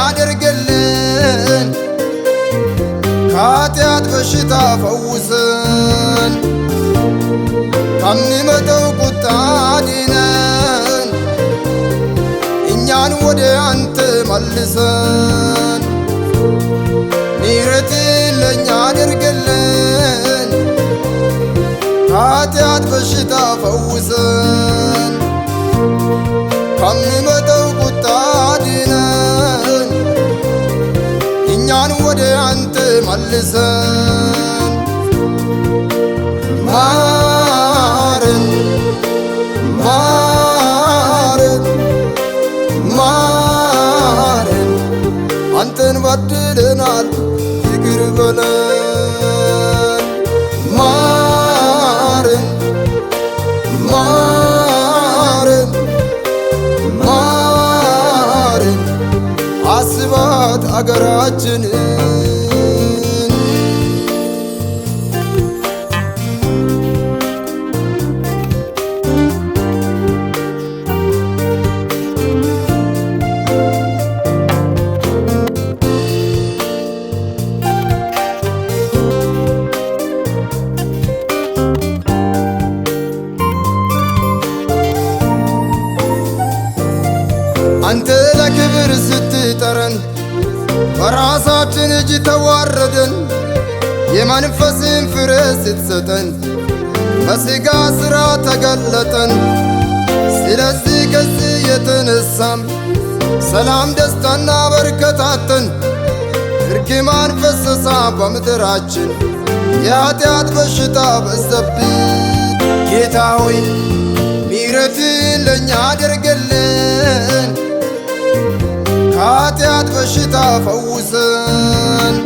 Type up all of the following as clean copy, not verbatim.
አድርግልን ከኃጢአት በሽታ ፈውሰን ከሚመጣው ቁጣ አድነን እኛን ወደ አንተ መልሰን ምሕረትን ለእኛ አድርግልን ከኃጢአት በሽታ ፈውሰን ከሚመጣው ቁጣ አድነን እኛን ወደ አንተ መልሰን ማረን ማረን ማረን አንተን በድለናል ይቅር በለን ማረን ማረን ማረን አስባት አገራችንን አንተ ለክብር ስትጠረን በራሳችን እጅ ተዋረደን የመንፈስን ፍሬ ስትሰጠን በሥጋ ሥራ ተገለጠን። ስለዚህ ከዚህ የተነሳም ሰላም ደስታና በረከታትን እርግማን ፈሰሳ በምድራችን የኃጢአት በሽታ በዘብን። ጌታ ሆይ ምሕረትን ለእኛ አድርግልን ከኃጢአት በሽታ ፈውሰን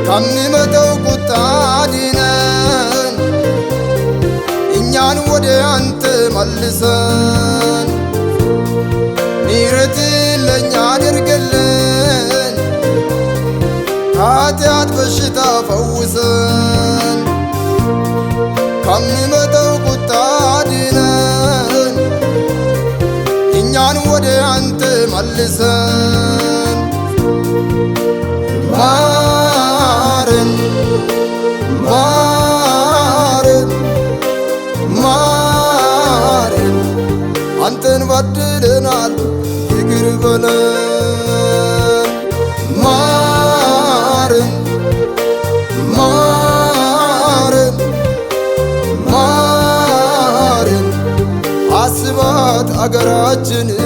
ከሚመጣው ቁጣ አድነን እኛን ወደ አንተ መልሰን ምሕረትን ለእኛ አድርግልን ከኃጢአት በሽታ ፈውሰን ከሚመጣው ቁጣ አድነን እኛን ወደ አንተ መልሰን ማረን ማረን ማረን አንተን በድለናል ይቅር በለን ማረን ማረን ማረን አስባት አገራችንን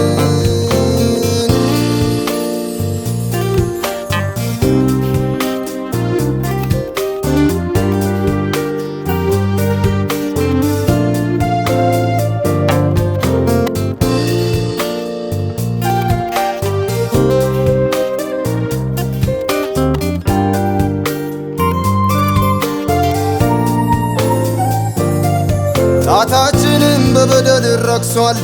ጣታችንም በበደል ረክሷል፣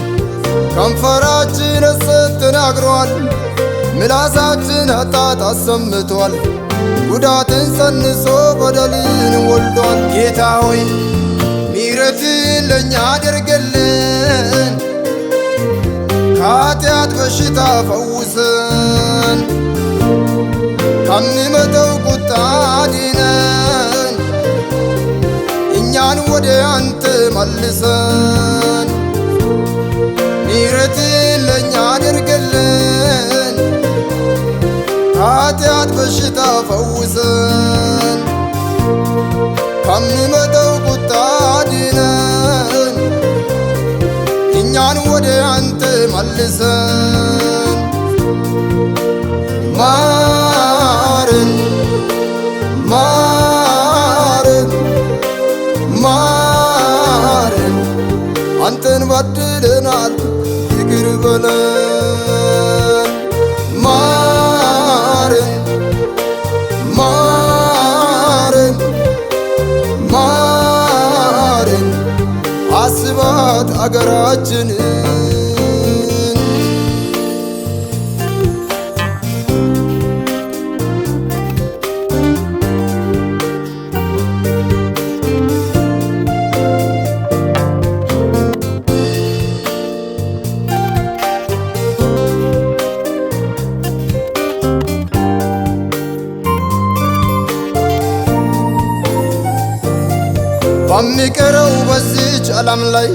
ከንፈራችን ሐሰት ተናግሯል፣ ምላሳችን ኃጢአት አሰምቷል፣ ጉዳትን ጸንሶ በደልን ወልዷል። ጌታ ሆይ ምሕረትን ለእኛ አድርግልን ከኃጢአት በሽታ ፈውሰን ከሚመጣው ቁጣ አድነን እኛን ወደ አንተ መልሰን ምሕረትን ለእኛ አድርግልን ከኃጢአት በሽታ ፈውሰን ከሚመጣው ቁጣ አድነን እኛን ወደ አንተ መልሰን ማረን ማረን ማረን አንተን በድለናል ይቅር በለን ማረን ማረን ማረን አስባት አገራችንን በሚቀረው በዚች ዓለም ላይ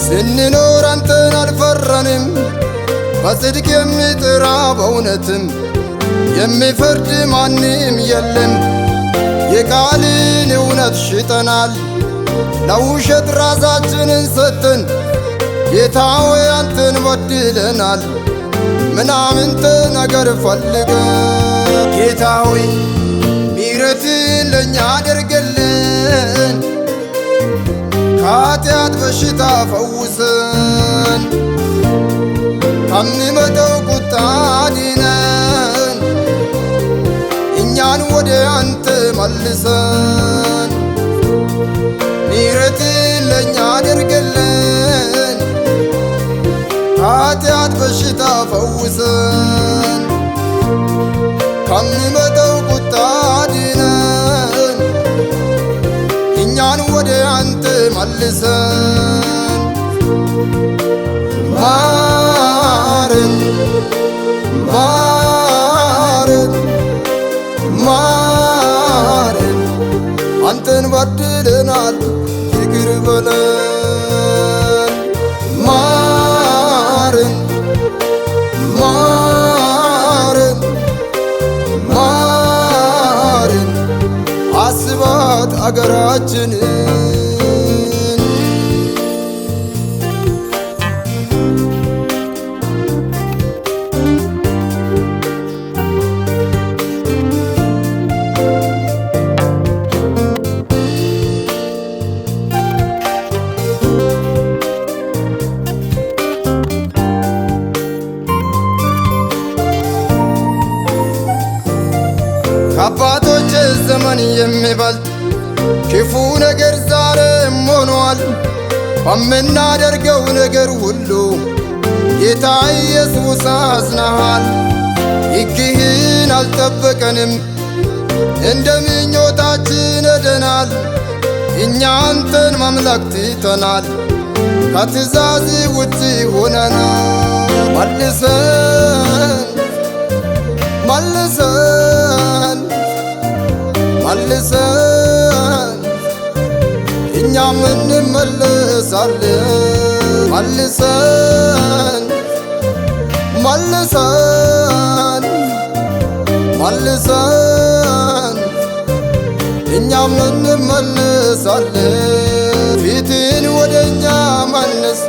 ስንኖር አንተን አልፈራንም። በጽድቅ የሚጥራ በእውነትም የሚፈርድ ማንም የለም። የቃልን እውነት ሽጠናል፣ ለውሸት ራሳችንን ሰጥተን። ጌታ ሆይ አንተን በድለናል፣ ምናምንተ ነገር ፈልገን። ጌታ ሆይ ምሕረትን ለእኛ አድርግልን፣ ከኃጢአት በሽታ ፈውሰን፣ ከሚመጣው ቁጣ አድነን፣ እኛን ወደ አንተ መልሰን። ምሕረትን ለእኛ አድርግልን፣ ከኃጢአት በሽታ ፈውሰን፣ ከሚመጣው ቁጣ አድነን፣ እኛን ወደ አንተ መልሰን። ማረን ማረን ማረን፣ አንተን በድለናል ይቅር በለን። ማረን ማረን ማረን፣ አስባት አገራችንን። ከአባቶች ዘመን የሚበልጥ ክፉ ነገር ዛሬም ሆኗል። በምናደርገው ነገር ሁሉ ጌታ ኢየሱስ አዝነሃል። ሕግህን አልጠበቀንም፣ እንደ ምኞታችን ሄደናል። እኛ አንተን ማምለክ ትተናል፣ ከትእዛዝ ውጭ ሆነናል። መልሰን መልሰን መልሰን፣ እኛም እንመለሳለን። መልሰን መልሰን መልሰን፣ እኛም እንመለሳለን። ፊትን ወደኛ መልስ፣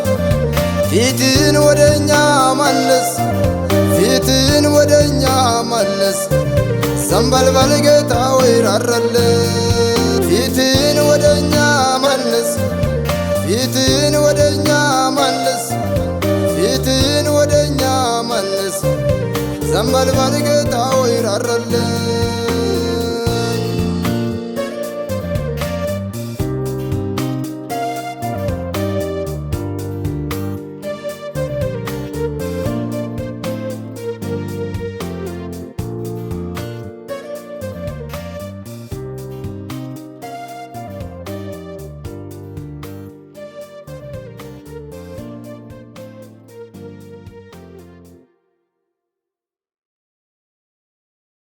ፊትን ወደኛ መልስ፣ ፊትን ወደኛ መልስ። ዘንበልበል ጌታ ሆይ ራራልን። ፊትን ወደኛ መልስ፣ ፊትን ወደኛ መልስ፣ ፊትን ወደኛ መልስ። ዘንበልበል ጌታ ሆይ ራራልን።